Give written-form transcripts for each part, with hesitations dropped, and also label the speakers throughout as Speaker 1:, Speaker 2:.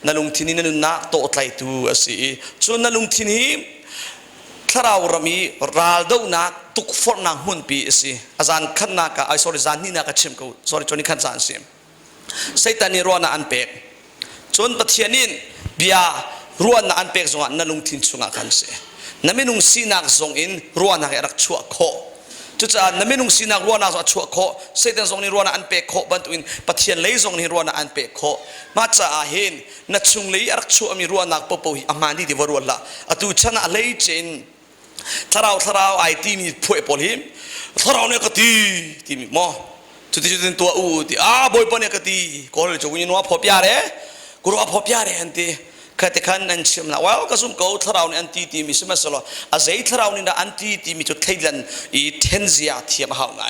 Speaker 1: นาลุงทินีนันนักโตไตตูอสิจนนาลุงทินีถ้าเรารามีราลดูนักตุกฟอร์นักหุ่นปีสิอาจารย์ขันนักไอ้ sorry จานนี่นักชิมกู sorry จนนี่ขันจานสิเสตันนี่รัวนักอันเป็กจนปะเทียนินเบียรัวนักอันเป็กส่งนาลุงทินส่งกันสินั่นไม่นุ่งสีนักส่งอินรัวนักรักชั่วโคจุดจ้านั่นไม่นุ่งสีนักรัวนักชั่วโคเสตันส่งนี่รัวนักอันเป็กโคบันตุอินปะเทียนเลยส่งนี่รัวนักอันเป็กโคมาจ้าเห็นนัดชุงเลยรักชั่วมีรัวนักปะปุยอามันดีที่วรัวละอตุชนะเลยเจนถ้าเราไอทีมีผู้ปอลิมถ้าเราเนี่ยก็ตีมีมอจุดที่ตัวอูที่บอยปนเนี่ยก็ตีก็เลยจะวิ่งนัวพบยาเร่กูรู้ว่าพบยาเร่อันที่แค่แต่ขันนั่นชิมนะว่าก็สมกูถ้าเราเนี่ยอันที่มีสมัยสโลอาศัยถ้าเราเนี่ยอันที่มีจุดไทยลันอีเทนเซียเทียมหาไง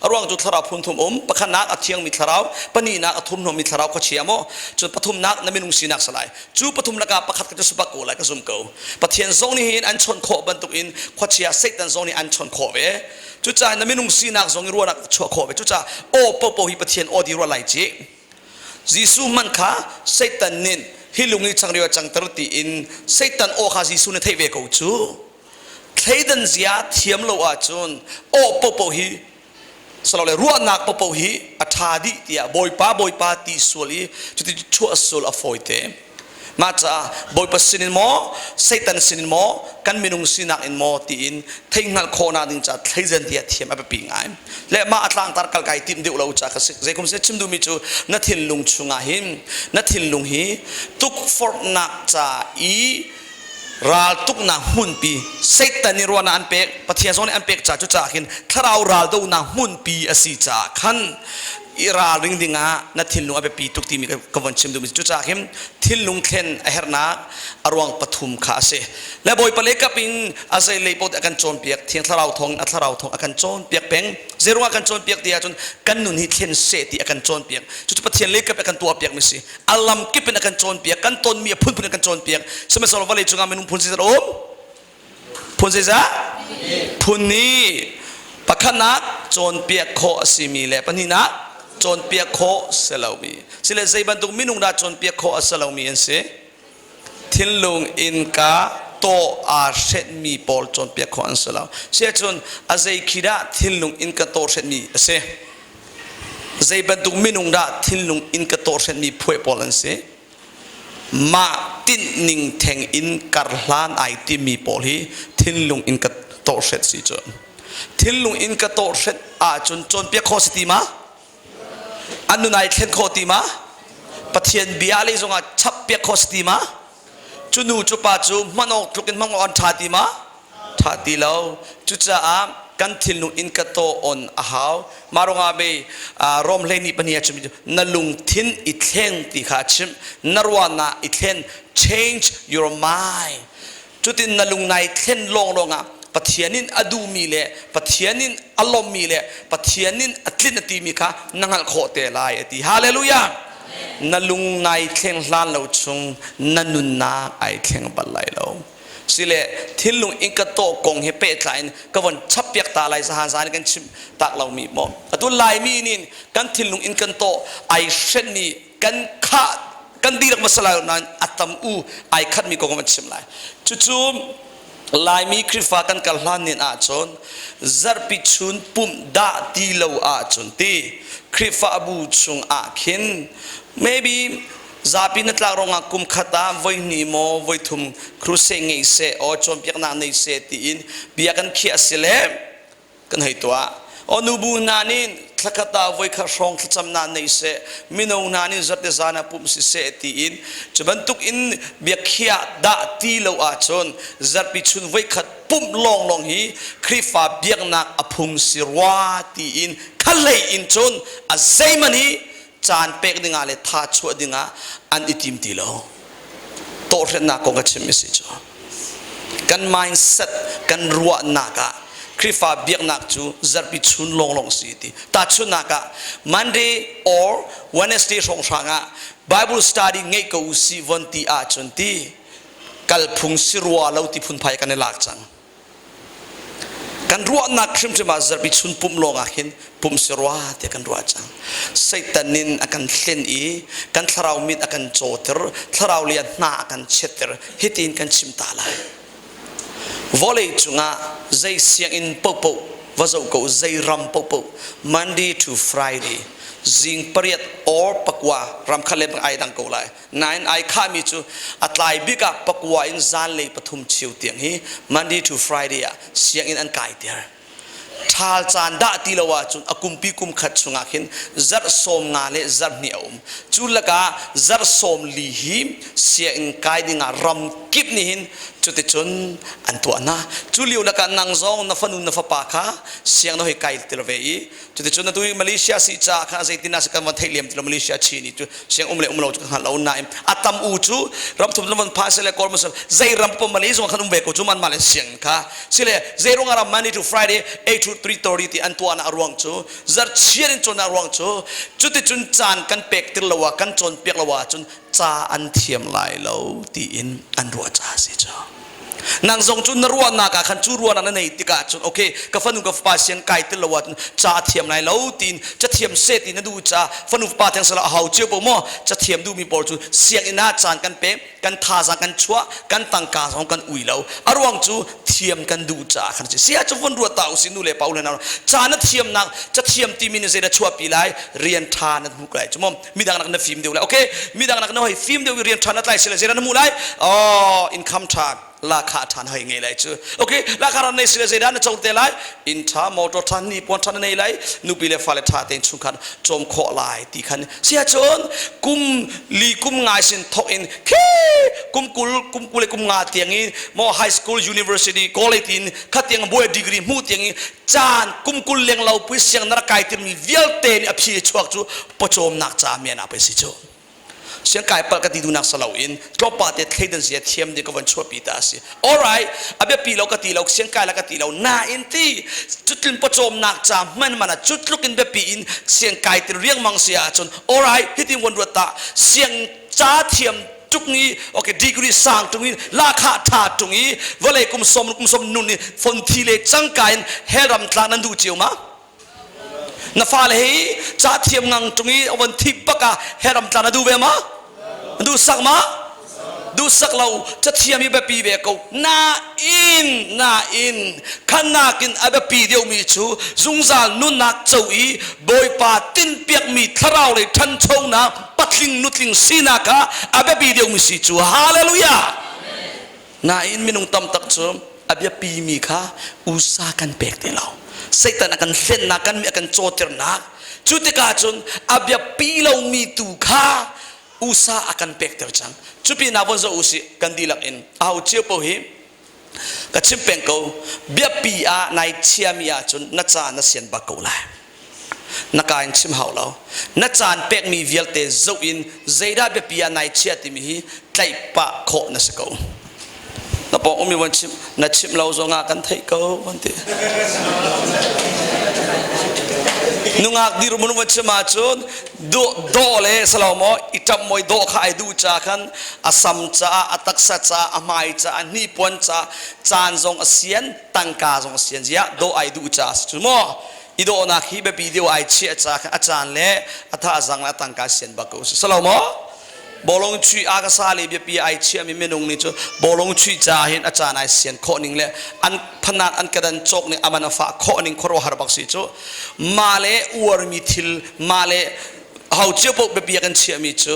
Speaker 1: ระหว่างจุดถ้าเราพุ่งทุ่มปะขันนักอัดเทียงมีถ้าเราปนีนักอัดทุ่มนมีถ้าเราก็เชียมจุดปฐุมนักนั่นไม่นุ่งสีนักสลายจุดปฐุมนักปะขัดก็จะสุปกูเลยก็สมกูปะเทียนทรงนี้อันชนโคบรรทุกอินขวัญเชียเสกตันทรงนี้อันชนโคเวจุดใจนั่นไม่นุ่งสีนักทรงนี้รัวนักชัวโคเวจุดใจโอปปฮิปะเทียนโอดีรัวไหลจียิสุมันข้าเสกตันนินฮิลุงนี้จังเรียวจังตรุตีอินเสกตันโอข้ายิสุนเทเวกูจูเทดันเสียเทียมโลอาจุนโอปปฮิสลาวเลยรัวนักปปฮิอัฐาดิเตียบอยป้าตีสุลีจุดที่ชั่วสุลอฟอยเตมาจากบอยปัสสินโมเซตันสินโมกันมินุงสินักอินโมตีอินเทงัลโคนาดินจัดเทจันเดียเทียมอเปปีงไงและมาอัตลังตารกัลไกติมเดียวเราจากสิเจคุมเซชิมดูมิจูนัทินลุงชุงาหิมนัทินลุงฮีตุกฟอร์นักจ่าอีราลตุกนาหุ่นปีเซตันนิรวานาอันเป็กปะเทียนโซนอันเป็กจ่าจุจ่าหินถ้าเราราลดูนาหุ่นปีอสิจ่าขันอิราลิงดิงานัทินลุงอเปปีตุกทีมีกวนชิมดูมิจุจ่าหิมทินลุงเคนเฮรนาอรวงปฐุมขาเสและบอยปเลกับปิงอาศัยเลยปดอาการโจนเปียกเทียงถ้าเราทองอาการโจนเปียกเป่งเจรุอาการโจนเปียกเดียจนกันนุนฮิเทียนเสติอาการโจนเปียกจุดปะเทียนเลยกับอาการตัวเปียกมิสิอัลลัมกิเป็นอาการโจนเปียกกันต้นมีพุ่นอาการโจนเปียกสมัยสโลวาเลจุงาเมนุพุ่นซิซาโอมพุ่นซิซาพุ่นนี้ปะขนักโจนเปียกโคสิมีเลปนีนักโจนเปียกโคเซลามีสิเลใจบันตุมินุงดาโจนเปียกโคเซลามีเอนเซทินลุงอินกาโตอาเซมีปอลโจนเปียกโคอันเซลาเสียจนอาศัยคิดาทินลุงอินกาโตเซมีเซใจบันตุมินุงดาทินลุงอินกาโตเซมีพูดปอลันเซมาตินนิงเทงอินการลานไอติมีปอลีทินลุงอินกาโตเซสิจนทินลุงอินกาโตเซอาจนโจนเปียกโคสติมาอันนู้นไอเคนโคติมาปะเทียนเบียเลยจงอาชับเปียกโคสติมาจุนูจุปาจูมันออกทุกินมังอ่อนชาติมาชาติแล้วจุจ้ากันทิลนุอินกะโตออนอาหาวมารองอาเบรอมเลนิปนียจุมินลุงทินอิเทนติขาชิมนรวานาอิเทน change your mind จุดที่นลุงในเทนลงอ่ะปะเทียนินอดูมีเลปะเทียนินอารมณ์มีเลปะเทียนินอัตลินตีมีค่ะนังหัลโคเตลายตีฮาเลลูยานั่นลุงนายเข่งล้านเราชงนั่นนุนนาไอเข่งบัลไลเราสิเลทิลุงอิงกะโตกงเฮเปตไลน์ก็วันชับเปียกตาไลสหานสานกันชิมตักเรามีมอตัวลายมีนินกันทิลุงอิงกันโตไอเช่นนี้กันขาดกันดีรักมาสลายนั้นอัตมอูไอขัดมีกงมันชิมไลจู่ลายมีคริฟ้ากันกัลลานินอาจนซาร์ปิชุนปุ่มดาตีเลวอาจนตีคริฟ้าบูชงอาคิน maybe ซาปินัตลารองอาคุมขตาไว้นิโมไว้ทุมครูเซงเสอจอมเปียกนาในเสตีอินเบียกันเขียสิเลกันให้ตัวอนุบูนานินทักตาไว้ข้าชงขจำนาในเสมิโนนานินจัดเดซานาปุ่มสิเสตีอินจะบรรทุกอินเบียขียดาตีเลวอาจนจัดปิชุนไว้ขัดปุ่มลองฮีคริฟ้าเบียกนักอภุงสิรวาตีอินขัดเลยอินจนอาเซมันฮีจานเป็กดิงาเลท่าชัวดิงาอันอิติมตีโลโตเรนักกงกัดชิมิสิจ้ากัน mindset กันรัวนักะคริฟ้าเบียกนักจูจัดปิชุนลองสิติตาชุนนักะ Monday or Wednesday สองครั้งะ Bible study เงยกูสิวันที่อาจนที่กัลพุงสิรัวเราที่พุนภัยกันในหลักจัง กันรัวนักชิมจะมาจะไปชุนปุ่มลงอาคินปุ่มเสียรัวเดียกันรัวจังไซตันินอากันเล่นอีกันทราวมิดอากันโจเตอร์ทราวเลียนนาอากันเชตเตอร์ฮิตินกันชิมตาลายวอลเลย์จุงะใจเสียงอินปุ๊บปุ๊บว่าจะกูใจรำปุ๊บปุ๊บ Monday to Fridayจิงเปรียดออปักว่า รำคันเล่นไอดังกูเลยนั่นไอข้ามีจูอัตไลบิกะปักว่าอินจานเลยปฐุมชิวเตียงฮี Monday to Friday อะเสียงอินอันไกเดียร์ทาลจานดาตีละว่าจุนอากุมปีกุมขัดสุงาขินจัดสมงาเลจัดเหนียวจุลกาจัดสมลีหิมเสียงไกดิงารำกิบนิหินจุดที่จุนอันตัวนะจุลิวละกันนางซองนัฟนุนนัฟปาคาเสียงน้อยไกลติลเวย์จุดที่จุนนั่นตัวมาเลเซียสิจ้าข้าใจตินาสกันวันไทยเลียมติลมาเลเซียชีนี่จุเสียงเล่จุกันเราหน้าอัตมอูจูรำทุบวันพาเสเลกอร์มุสใจรำปมมาเลเซียขันเวกุจุมันมาเลเซียนค่ะสิเลใจรงารำ Monday to Friday 8 to 3:30 ti an tuana arwang chu zar chiarin chon arwang chu chuti chun chan kan pek tir lawa kan chon pek lawa chun cha an thiam lai lo ti in an ro cha si cha nang zong chun narwa na ka khan chu ruwa na nei tika chun okay ka fanu ka pa sian kai tir lawa cha thiam lai lo tin cha thiam se ti na du cha fanu pa thang sala hau che po mo cha thiam du mi por chu siang ina chan kan pek kan tha za kan chua kan tang ka song kan ui lo arwang chu thiam kan du cha khan chi sia chu fun ruwa ta u sinu le paul na cha na thiam na cha thiam ti min se da chua pi lai rian tha na mu kai chu mom mi dang nak na film deu lai okay mi dang nak na hoi film deu rian tha na lai se la se na mu lai oh income taxราคาทานให้ไงเลยจูโอเคราคาในสิ่งที่ด้านโจมตีไล่อินทามอตทานนี่ปอนทานในไล่นูบิเลฟาเลทาเต็งชุนขันโจมขอไล่ตีขันเสียจนกุมลีกุมงายสินทอกอินเคกุมกุลกุมงาเตียงนี้มอไฮสคูลยูนิเวอร์ซิตี้คอลเลจินขัดเตียงบวยดีกรีมูเตียงนี้จานกุมกุลเลี้ยงเราพิเศษนักไก่ที่มีเวลเตนอภิชวกจูปโจมนักจ่าเมียนาไปสิจูเสียงกายปกติดูนักสลาวอินทรปาเตเคยดันเสียเทียมเด็กวันชั่วปีตาสิ alright อาเบปีเรากติเราเสียงกายเรากติเราหน้าอินที่จุดลินปโจมนักจามมันจุดลุกินเบปีอินเสียงกายที่เรียงมังเสียจน alright ที่ที่วันรัวตาเสียงจ้าเทียมจุกนี้โอเคดีกรีสร้างตรงนี้ราคาถาตรงนี้ว่าเลยกุมสมนุนนี่ฝนทีเล็กจังกายเฮรัมตานันดูเจียวมานาฟาเลยจ้าเทียมงังตรงนี้วันที่ปะกะเฮรัมตานันดูเวมาดูสักมาดูสักเราจะเทียมมีแบบปีเบกนาอินขันนากินอาแบบปีเดียวมีชูซุงซาลนุนักเจ้าอีบอยป่าตินเปียกมีทราวเลยทันชงนะปัดลิงนุดลิงสีนักะอาแบบปีเดียวมีสิชูฮาเลลูยานาอินมินุงตำตักชมอาแบบปีมีค่ะอุตสากันเปกเดียวเราเสกแต่นักกันเล่นนักกันมีกันโจเตอร์นักจุดที่กาจนอาแบบปีเรามีตูค่ะอุตสาอากันเปกเตอร์จังจุดปีนาวันจะอุสิกันดีลักอินเอาเชี่ยวโปหิกระชิมเป็นกูเบียปีอาในเชียมีอาจนนัจจานเสียนบักกูเลยนักการชิมเฮาเรานัจจานเป็กมีเวียลเตจอินเจด้าเบียปีอาในเชียติมีฮีไกลปะโคนัสกูนับปองมีวันชิมนัดชิมเราจงอากันไทยกูวันที่นุงอักดิรุมุนวันชิมาจนโดเลสลามอิจามวยโดขายดูจากันอาสัมจ้าอัตักษะจ้าอามายจ้านิปวนจ้าจานจงเสียนตังกาจงเสียนเสียโดไอดูจ้าจุโมอีโดนักฮีเบปีเดียวไอเชี่ยจ้าอาจารย์เล่อัฐาจังละตังกาเสียนบักกุสสลามบอลงชุยอากาศาลีเบียปีไอเชี่ยมีเมนูนี้จูบอลงชุยจ้าเห็นอาจารย์ไอเสียนโคนิงเล่อันพนันอันกระดันโจกนี่อามันฟ้าโคนิงโคโรฮาร์บักสิจูมาเลอวร์มิทิลมาเลเขาเชื่อพวกเบียกันเชื่อมีจู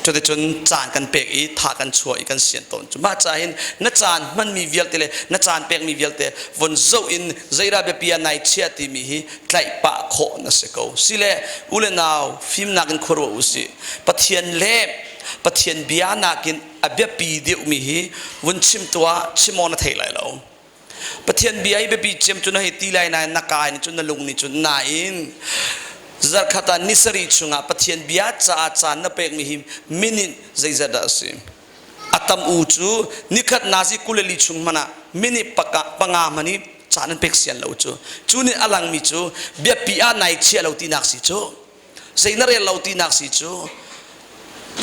Speaker 1: จนจนจานกันเปกอีถากันช่วยกันเสียนตนจุมาจ่าเห็นนัจจานมันมีเวียลเตเลยนัจจานเปกมีเวียลเตวันโจอินใจราเบียในเชื่อที่มีไกลปะโคนัสกูสิเลอุเลนาวฟิล์มนักกันโคโรอุสิปะเทียนเล็บปะเทียนเบียนักกินอเบียปีเดียวมีวันชิมตัวชิมอนเทยไหลเราปะเทียนเบียเบียปีชิมจนให้ตีไหลนายนักกายจนนลุงนี่จนนายอินจักขตานิสรีชุงะปะเทียนเบียจ้าจานนับเอกมีหิมมินิใจจะได้สิอัตมอูจูนิขัดนาซิกุเลลิชุงมันนะมินิปังอามันนี่จานันเป็กเสียนเราจูนี่อลังมีจูเบียปีอาไนเชียเราตีนักสิจูใจนั่นเรียเราตีนักสิจู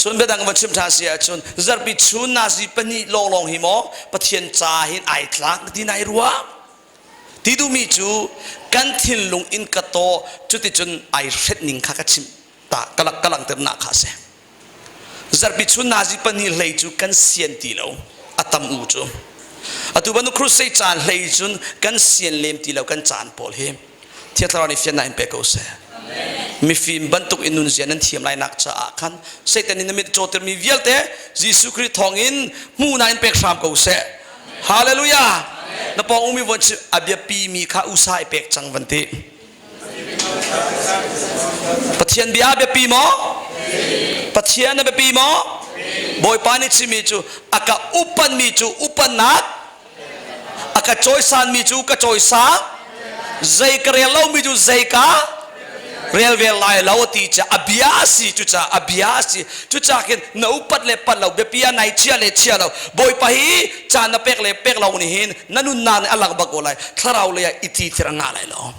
Speaker 1: ชนเบดังวันชิมทาเสียชนจักปีชูนาซิปนิลองหิมอปะเทียนจ้าเห็นไอทลักที่ไหนรัว ti du mi chu kan thin lung in ka to chu ti chun ai hret ning kha ka chim ta kalang ter na kha se zarpi chu nazi pani hlei chu kan sian ti lo atam u chu atu banu crusade chan hlei chun kan sian lem ti lo kan chan pol he thiatharani fian na in pe ko se mi fim bantuk inun zian an thiam lai nak cha khan satan in mit choter mi vialte jisu christ thong in mu na in pek sam ko se hallelujah na pong umi won abya pi mi kha usai pek chang vanti pathian bia be pi mo pathian na be pi mo boy pani chi mi chu aka upan mi chu upan nak aka choisan mi chu ka choisa zai karelo mi chu zai ka real lai lo ti cha abiasi chu cha ken na upat le pat lo be pia nai chia le chia lo boy pa hi cha na pek le pek lo ni hin nanun nan alang bagolai tharau le iti tira nga lai lo